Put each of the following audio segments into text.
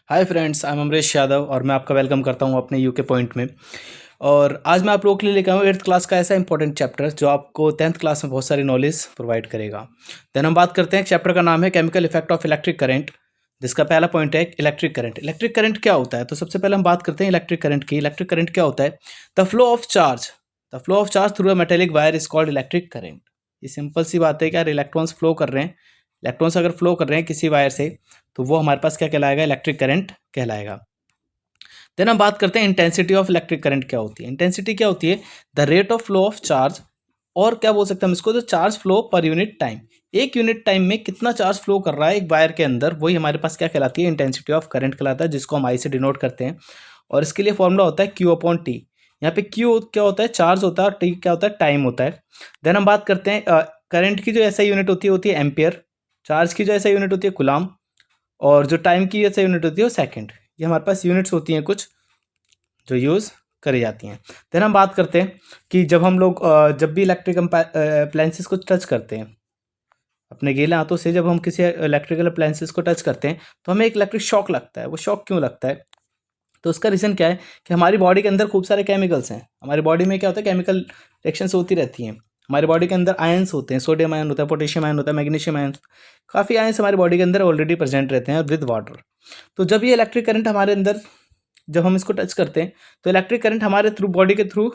Hi friends, I am Amrish Yadav और मैं आपका वेलकम करता हूं अपने यूके पॉइंट में। और आज मैं आप लोगों के लिए लेकर आऊँ 8th क्लास का ऐसा इंपॉर्टेंट चैप्टर जो आपको 10th क्लास में बहुत सारी नॉलेज प्रोवाइड करेगा। देन हम बात करते हैं, चैप्टर का नाम है chemical effect of electric current, जिसका पहला पॉइंट है इलेक्ट्रिक करंट। इलेक्ट्रिक करंट क्या होता है? तो सबसे पहले हम बात करते हैं इलेक्ट्रिक करंट की। इलेक्ट्रिक करंट क्या होता है? The flow of charge through a metallic wire is called electric current. ये सिंपल सी बात है कि यार इलेक्ट्रॉन्स फ्लो कर रहे हैं, इलेक्ट्रॉन्स अगर फ्लो कर रहे हैं किसी वायर से तो वो हमारे पास क्या कहलाएगा? इलेक्ट्रिक करंट कहलाएगा। देन हम बात करते हैं इंटेंसिटी ऑफ इलेक्ट्रिक करंट क्या होती है। इंटेंसिटी क्या होती है? The rate of flow of charge, और क्या बोल सकते हैं हम इसको? तो charge flow per unit time, एक यूनिट टाइम में कितना चार्ज फ्लो कर रहा है एक वायर के अंदर, वही हमारे पास क्या कहलाती है? इंटेंसिटी ऑफ करंट कहलाता है, जिसको हम आई से डिनोट करते हैं। और इसके लिए फॉर्मूला होता है क्यू अपॉन टी। यहाँ पे क्यू क्या होता है? चार्ज होता है, और टी क्या होता है? टाइम होता है। देन हम बात करते हैं करंट की जो ऐसा यूनिट होती है एम्पियर, चार्ज की जो ऐसा यूनिट होती है कुलाम, और जो टाइम की ऐसा यूनिट होती है वो सेकंड। ये हमारे पास यूनिट्स होती हैं कुछ जो यूज़ करी जाती हैं। देन हम बात करते हैं कि जब हम लोग जब भी इलेक्ट्रिक अप्लायंसेस को टच करते हैं अपने गीले हाथों से, जब हम किसी इलेक्ट्रिकल अप्लायंसेस को टच करते हैं तो हमें एक इलेक्ट्रिक शॉक लगता है। वो शॉक क्यों लगता है? तो उसका रीज़न क्या है कि हमारी बॉडी के अंदर खूब सारे केमिकल्स हैं। हमारी बॉडी में क्या होता है? केमिकल रिएक्शंस होती रहती हैं। हमारी बॉडी के अंदर आयंस होते हैं, सोडियम आयन होता है, पोटेशियम आयन होता है, मैग्नीशियम आयन, काफ़ी आयंस हमारी बॉडी के अंदर ऑलरेडी प्रेजेंट रहते हैं विद वाटर। तो जब ये इलेक्ट्रिक करंट हमारे अंदर, जब हम इसको टच करते हैं तो इलेक्ट्रिक करंट हमारे थ्रू, बॉडी के थ्रू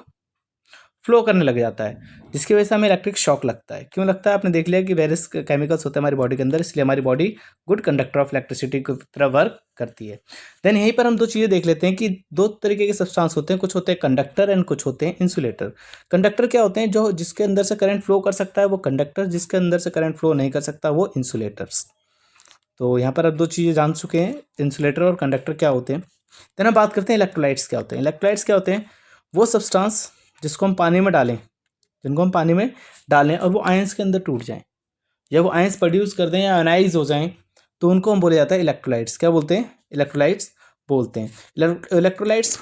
फ्लो करने लग जाता है, जिसकी वजह से हमें इलेक्ट्रिक शॉक लगता है। क्यों लगता है? आपने देख लिया कि वेरियस केमिकल्स होते हैं हमारी बॉडी के अंदर, इसलिए हमारी body good conductor of electricity की तरह वर्क करती है। देन यहीं पर हम दो चीज़ें देख लेते हैं कि दो तरीके के सब्सटेंस होते हैं, कुछ होते हैं कंडक्टर एंड कुछ होते हैं इंसुलेटर। कंडक्टर क्या होते हैं? जो जिसके अंदर से करंट फ्लो कर सकता है वो कंडक्टर, जिसके अंदर से करंट फ्लो नहीं कर सकता वो इंसुलेटर्स। तो यहाँ पर अब दो चीज़ें जान चुके हैं, इंसुलेटर और कंडक्टर क्या होते हैं। देन हम बात करते हैं इलेक्ट्रोलाइट्स क्या होते हैं। इलेक्ट्रोलाइट्स क्या होते हैं? वो सब्सटेंस जिसको हम पानी में डालें, जिनको हम पानी में डालें और वो आयंस के अंदर टूट जाएं, या वो आयंस प्रोड्यूस कर दें या आयनाइज हो जाएं, तो उनको हम बोले जाता है इलेक्ट्रोलाइट्स। क्या बोलते हैं? इलेक्ट्रोलाइट्स बोलते हैं। इलेक्ट्रोलाइट्स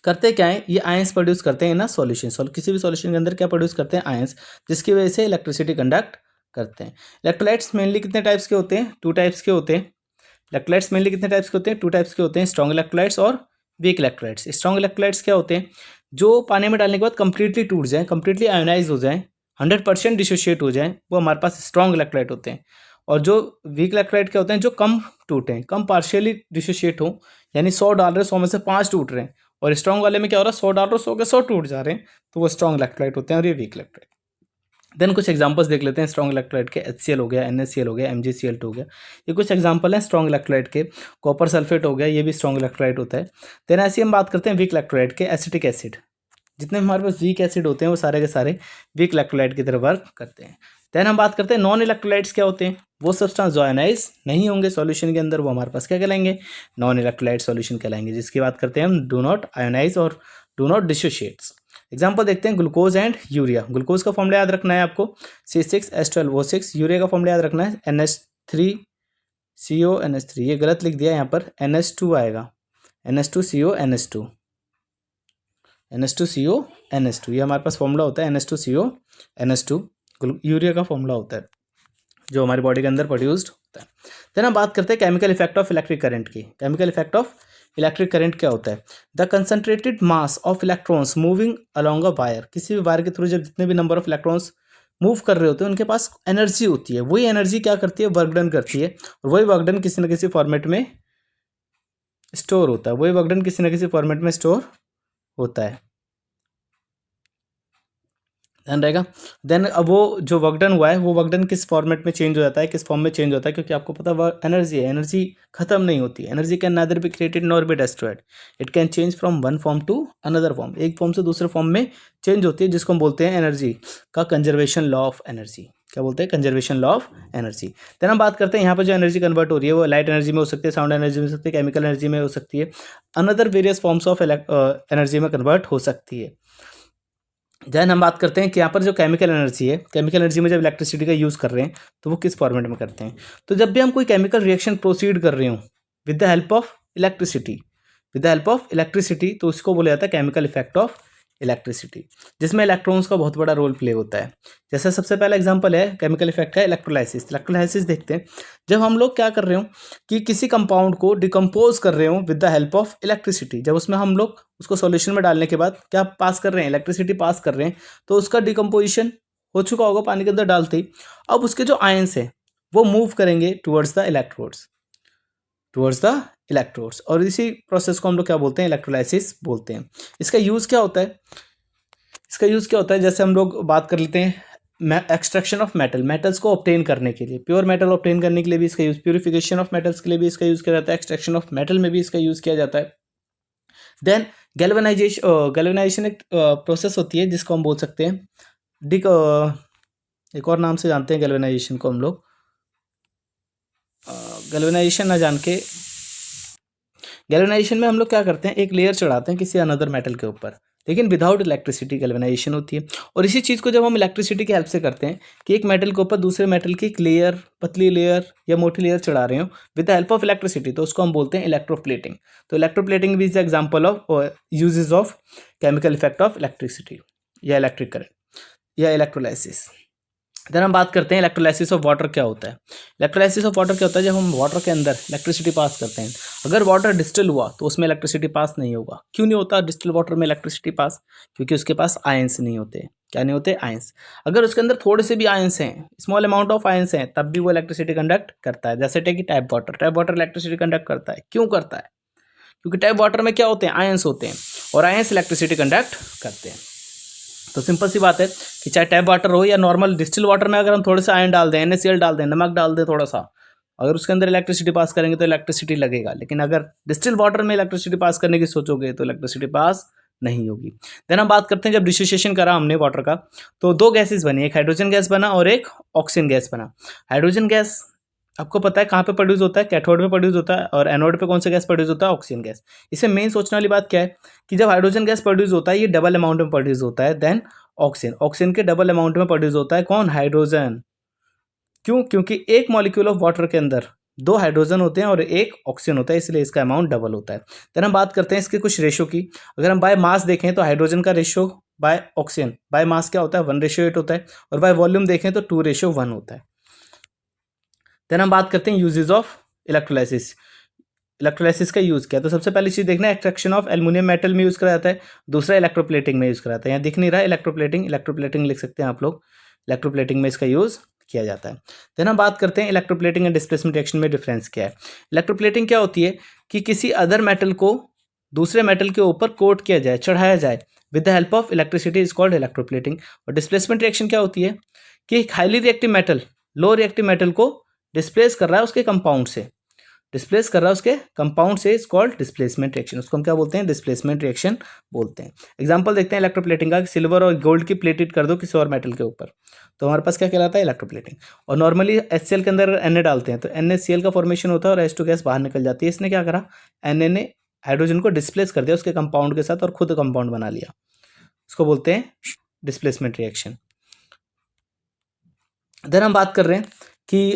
करते क्या है? ये आयंस प्रोड्यूस करते हैं ना सॉल्यूशन, किसी भी सॉल्यूशन के अंदर क्या प्रोड्यूस करते हैं? आयंस, जिसकी वजह से इलेक्ट्रिसिटी कंडक्ट करते हैं। इलेक्ट्रोलाइट्स मेनली कितने टाइप्स के होते हैं? 2 टाइप्स के होते हैं। इलेक्ट्रोलाइट्स मेनली कितने टाइप्स के होते हैं? 2 टाइप्स के होते हैं, स्ट्रॉन्ग इलेक्ट्रोलाइट्स और वीक इलेक्ट्रोलाइट्स। स्ट्रॉन्ग इलेक्ट्रोलाइट्स क्या होते हैं? जो पानी में डालने के बाद कंप्लीटली टूट जाएं, कंप्लीटली आयोनाइज हो जाएं, 100% डिसोशिएट हो जाएं, वो हमारे पास स्ट्रॉन्ग इलेक्ट्रोलाइट होते हैं। और जो वीक इलेक्ट्रोलाइट क्या होते हैं? जो कम टूटें, कम पार्शियली डिसोशिएट हो, यानी 100 डाल रहे हैं, 100 में से 5 टूट रहे हैं। और स्ट्रॉन्ग वाले में क्या हो रहा है? 100 डाल रहे हो, 100 के 100 टूट जा रहे हैं, तो वो स्ट्रॉन्ग इलेक्ट्रोलाइट होते हैं और ये वीक इलेक्ट्रोलाइट। देन कुछ एग्जांपल्स देख लेते हैं स्ट्रॉन्ग इलेक्ट्रोलाइट के। HCl हो गया, NaCl हो गया, MgCl2 हो गया, ये कुछ एग्जांपल हैं स्ट्रॉन्ग इलेक्ट्रोलाइट के। कॉपर सल्फेट हो गया, ये भी स्ट्रॉन्ग इलेक्ट्रोलाइट होता है। देन ऐसे हम बात करते हैं वीक इलेक्ट्रोलाइट के। एसिटिक एसिड, जितने भी हमारे पास वीक एसिड होते हैं वो सारे के सारे वीक इलेक्ट्रोलाइट की तरह वर्क करते हैं। देन हम बात करते हैं नॉन इलेक्ट्रोलाइट्स क्या होते हैं? वो सब्सटेंस जो आयनाइज नहीं होंगे सॉल्यूशन के अंदर, वो हमारे पास क्या कहलाएंगे? नॉन इलेक्ट्रोलाइट सॉल्यूशन कहलाएंगे, जिसकी बात करते हैं हम डू नॉट आयोनाइज और डू नॉट डिसोशिएट्स। एग्जाम्पल देखते हैं, ग्लूकोज एंड यूरिया। ग्लूकोज का फॉर्मूला याद रखना है आपको C6H12O6। यूरिया का फॉर्मूला याद रखना है NH3CONH3। ये गलत लिख दिया यहाँ पर, NH2 आएगा, NH2CONH2, NH2CONH2, ये हमारे पास फॉर्मूला होता है NH2CONH2। यूरिया का फॉर्मूला होता है जो हमारी बॉडी के अंदर प्रोड्यूस्ड होता है। देन हम बात करते हैं chemical effect of electric current की। Chemical effect of electric current क्या होता है? The concentrated mass of electrons moving along a wire. किसी भी वायर के थ्रू जब जितने भी नंबर ऑफ इलेक्ट्रॉन्स मूव कर रहे होते हैं उनके पास एनर्जी होती है, वही एनर्जी क्या करती है? वर्क डन करती है, और वही वर्क डन किसी न किसी फॉर्मेट में स्टोर होता है, वही वर्क डन किसी न किसी फॉर्मेट में स्टोर होता है, ध्यान रहेगा। देन अब वो जो वर्क डन हुआ है वो वर्क डन किस फॉर्मेट में चेंज हो जाता है, किस फॉर्म में चेंज होता है? क्योंकि आपको पता है एनर्जी है, एनर्जी खत्म नहीं होती। Energy can neither be created nor be destroyed, it can change from one form to another form. एक फॉर्म से दूसरे फॉर्म में चेंज होती है, जिसको हम बोलते हैं एनर्जी का कंजर्वेशन लॉ ऑफ एनर्जी। क्या बोलते हैं? Conservation law of energy. Then हम बात करते हैं यहाँ पर जो एनर्जी कन्वर्ट हो रही है वो लाइट एनर्जी में हो सकती है, साउंड एनर्जी में हो सकती है, केमिकल एनर्जी में हो सकती है, another various forms of energy में कन्वर्ट हो सकती है। देन हम बात करते हैं कि यहाँ पर जो केमिकल एनर्जी है, केमिकल एनर्जी में जब इलेक्ट्रिसिटी का यूज़ कर रहे हैं तो वो किस फॉर्मेट में करते हैं? तो जब भी हम कोई केमिकल रिएक्शन प्रोसीड कर रहे हो with the help of electricity, तो उसको बोला जाता है केमिकल इफेक्ट ऑफ इलेक्ट्रिसिटी, जिसमें इलेक्ट्रॉन्स का बहुत बड़ा रोल प्ले होता है। जैसे सबसे पहला एग्जांपल है केमिकल इफेक्ट का इलेक्ट्रोलाइसिस। इलेक्ट्रोलाइसिस देखते हैं, जब हम लोग क्या कर रहे हो कि किसी कंपाउंड को डिकम्पोज कर रहे हो with the help of electricity, जब उसमें हम लोग उसको सॉल्यूशन में डालने के बाद क्या पास कर रहे हैं, इलेक्ट्रिसिटी पास कर रहे हैं, तो उसका डिकम्पोजिशन हो चुका होगा पानी के अंदर डालते ही। अब उसके जो आयंस हैं वो मूव करेंगे टुवर्ड्स द इलेक्ट्रोड्स, और इसी प्रोसेस को हम लोग क्या बोलते हैं, इलेक्ट्रोलाइसिस बोलते हैं। इसका यूज़ क्या होता है, जैसे हम लोग बात कर लेते हैं एक्सट्रैक्शन ऑफ मेटल्स को ऑब्टेन करने के लिए, प्योर मेटल ऑब्टेन करने के लिए भी इसका यूज़, प्यूरिफिकेशन ऑफ मेटल्स के लिए भी इसका यूज़ किया जाता है, एक्सट्रैक्शन ऑफ मेटल में भी इसका यूज़ किया जाता है। देन गैल्वेनाइजेशन एक प्रोसेस होती है जिसको हम बोल सकते हैं एक और नाम से जानते हैं गैल्वेनाइजेशन को हम लोग, गैल्वेनाइजेशन ना जान के, गैल्वेनाइजेशन में हम लोग क्या करते हैं, एक लेयर चढ़ाते हैं किसी अनदर मेटल के ऊपर, लेकिन विदाउट इलेक्ट्रिसिटी गैल्वेनाइजेशन होती है। और इसी चीज़ को जब हम इलेक्ट्रिसिटी की हेल्प से करते हैं कि एक मेटल के ऊपर दूसरे मेटल की एक लेयर, पतली लेयर या मोटी लेयर चढ़ा रहे हो with the help of electricity, तो उसको हम बोलते हैं इलेक्ट्रोप्लेटिंग। तो इलेक्ट्रोप्लेटिंग भी is example of uses of chemical effect of electricity या इलेक्ट्रिक करंट या इलेक्ट्रोलाइसिस। देन हम बात करते हैं इलेक्ट्रोलाइसिस ऑफ वाटर क्या होता है। इलेक्ट्रोलाइसिस ऑफ वाटर क्या होता है, जब हम वाटर के अंदर इलेक्ट्रिसिटी पास करते हैं, अगर वाटर डिस्टिल हुआ तो उसमें इलेक्ट्रिसिटी पास नहीं होगा। क्यों नहीं होता डिस्टिल वाटर में इलेक्ट्रिसिटी पास? क्योंकि उसके पास आयंस नहीं होते। क्या नहीं होते? आयंस। अगर उसके अंदर थोड़े से भी आयंस हैं, स्मॉल अमाउंट ऑफ आयंस हैं, तब भी वो इलेक्ट्रिसिटी कंडक्ट करता है। जैसे take tap water electricity conduct करता है। क्यों करता है? क्योंकि टैप वाटर में क्या होते हैं, आयंस होते हैं, और आयंस इलेक्ट्रिसिटी कंडक्ट करते हैं। तो सिंपल सी बात है कि चाहे टैप वाटर हो या नॉर्मल डिस्टिल वाटर में अगर हम थोड़े से आयन डाल दें, NaCl डाल दें, नमक डाल दें थोड़ा सा, अगर उसके अंदर इलेक्ट्रिसिटी पास करेंगे तो इलेक्ट्रिसिटी लगेगा। लेकिन अगर डिस्टिल वाटर में इलेक्ट्रिसिटी पास करने की सोचोगे तो इलेक्ट्रिसिटी पास नहीं होगी। देन हम बात करते हैं जब डिसोसिएशन करा हमने वाटर का, तो दो गैसेस बनी, एक हाइड्रोजन गैस बना और एक ऑक्सीजन गैस बना। हाइड्रोजन गैस आपको पता है कहाँ पे प्रोड्यूस होता है, कैथोड पे प्रोड्यूस होता है, और एनोड पे कौन सा गैस प्रोड्यूस होता है, ऑक्सीजन गैस। इसमें मेन सोचने वाली बात क्या है कि जब हाइड्रोजन गैस प्रोड्यूस होता है ये डबल अमाउंट में प्रोड्यूस होता है देन ऑक्सीजन के डबल अमाउंट में प्रोड्यूस होता है कौन, हाइड्रोजन। क्यों? क्योंकि एक मॉलिक्यूल ऑफ वाटर के अंदर दो हाइड्रोजन होते हैं और एक ऑक्सीजन होता है, इसलिए इसका अमाउंट डबल होता है। देन हम बात करते हैं इसके कुछ रेशो की। अगर हम बाय मास देखें तो हाइड्रोजन का ratio by oxygen by mass क्या होता है, 1:8 होता है, और बाय वॉल्यूम देखें तो 2:1 होता है। देन हम बात करते हैं यूजेज ऑफ इलेक्ट्रोलाइसिस। इलेक्ट्रोलाइसिस का यूज़ क्या है, तो सबसे पहली चीज़ देखना है एक्सट्रैक्शन ऑफ एल्युमिनियम मेटल में यूज़ करा जाता है, दूसरा इलेक्ट्रोप्लेटिंग में यूज़ करा जाता है। यहाँ दिख नहीं रहा है इलेक्ट्रोप्लेटिंग लिख सकते हैं आप लोग, इलेक्ट्रोप्लेटिंग में इसका यूज़ किया जाता है। देन हम बात करते हैं इलेक्ट्रोप्लेटिंग एंड डिस्प्लेसमेंट रिएक्शन में डिफरेंस क्या है। इलेक्ट्रोप्लेटिंग क्या होती है कि किसी अदर मेटल को दूसरे मेटल के ऊपर कोट किया जाए, चढ़ाया जाए with the help of electricity is called electroplating. और डिस्प्लेसमेंट रिएक्शन क्या होती है कि एक highly reactive metal low reactive metal को डिस्प्लेस कर रहा है उसके कंपाउंड से, इज कॉल्ड डिस्प्लेसमेंट रिएक्शन। उसको हम क्या बोलते हैं, डिस्प्लेसमेंट रिएक्शन बोलते हैं। एग्जांपल देखते हैं इलेक्ट्रोप्लेटिंग का, सिल्वर और गोल्ड की प्लेटेड कर दो किसी और मेटल के ऊपर, तो हमारे पास क्या कहलाता है, इलेक्ट्रोप्लेटिंग। और नॉर्मली HCl के अंदर Na डालते हैं तो NaCl का फॉर्मेशन होता है और H2 गैस बाहर निकल जाती है। इसने क्या करा, Na ने हाइड्रोजन को डिस्प्लेस कर दिया उसके कंपाउंड के साथ और खुद कंपाउंड बना लिया, उसको बोलते हैं डिस्प्लेसमेंट रिएक्शन। देन हम बात कर रहे हैं कि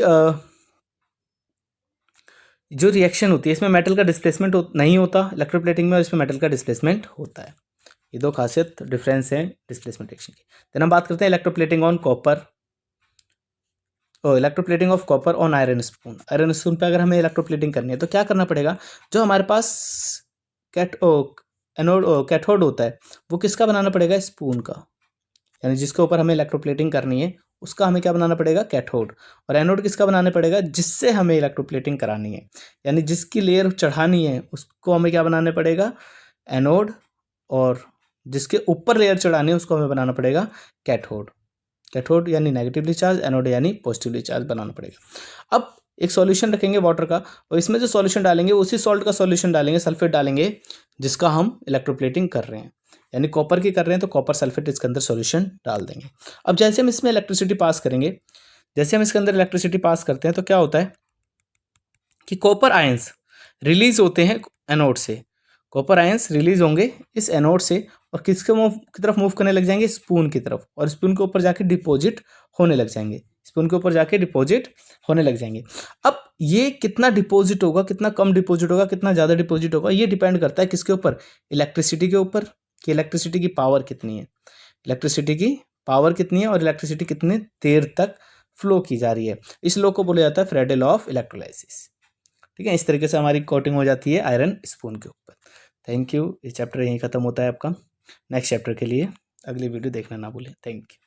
जो रिएक्शन होती है इसमें मेटल का डिस्प्लेसमेंट नहीं होता इलेक्ट्रोप्लेटिंग में, और इसमें मेटल का डिस्प्लेसमेंट होता है। ये दो खासियत डिफरेंस है डिस्प्लेसमेंट रिएक्शन की। देन हम बात करते हैं electroplating on copper, electroplating of copper on iron spoon. Iron spoon पे अगर हमें इलेक्ट्रोप्लेटिंग करनी है तो क्या करना पड़ेगा, जो हमारे पास कैथोड होता है वो किसका बनाना पड़ेगा, स्पून का, यानी जिसके ऊपर हमें इलेक्ट्रोप्लेटिंग करनी है उसका हमें क्या बनाना पड़ेगा, कैथोड। और एनोड किसका बनाना पड़ेगा, जिससे हमें इलेक्ट्रोप्लेटिंग करानी है, यानी जिसकी लेयर चढ़ानी है उसको हमें क्या बनाना पड़ेगा, एनोड, और जिसके ऊपर लेयर चढ़ानी है उसको हमें बनाना पड़ेगा कैथोड यानी नेगेटिवली चार्ज, एनोड यानी पॉजिटिवली चार्ज बनाना पड़ेगा। अब एक सॉल्यूशन रखेंगे वाटर का, और इसमें जो सॉल्यूशन डालेंगे उसी सॉल्ट का सॉल्यूशन डालेंगे, सल्फेट डालेंगे, जिसका हम इलेक्ट्रोप्लेटिंग कर रहे हैं, यानी कॉपर की कर रहे हैं तो कॉपर सल्फेट इसके अंदर सॉल्यूशन डाल देंगे। अब जैसे हम इसमें इलेक्ट्रिसिटी पास करेंगे, जैसे हम इसके अंदर इलेक्ट्रिसिटी पास करते हैं तो क्या होता है कि कॉपर आयंस रिलीज होते हैं एनोड से, कॉपर आयंस रिलीज होंगे इस एनोड से और किसके की तरफ मूव करने लग जाएंगे, स्पून की तरफ, और स्पून के ऊपर जाके डिपॉजिट होने लग जाएंगे, अब ये कितना डिपॉजिट होगा, कितना कम डिपॉजिट होगा, कितना ज़्यादा डिपॉजिट होगा, ये डिपेंड करता है किसके ऊपर, इलेक्ट्रिसिटी के ऊपर। कि इलेक्ट्रिसिटी की पावर कितनी है, इलेक्ट्रिसिटी की पावर कितनी है और इलेक्ट्रिसिटी कितनी देर तक फ्लो की जा रही है। इस लॉ को बोला जाता है फ्रेडे लॉ ऑफ इलेक्ट्रोलाइसिस। ठीक है, इस तरीके से हमारी कोटिंग हो जाती है आयरन स्पून के ऊपर। Thank you. ये चैप्टर यहीं ख़त्म होता है आपका। नेक्स्ट चैप्टर के लिए अगली वीडियो देखना ना भूलें। Thank you.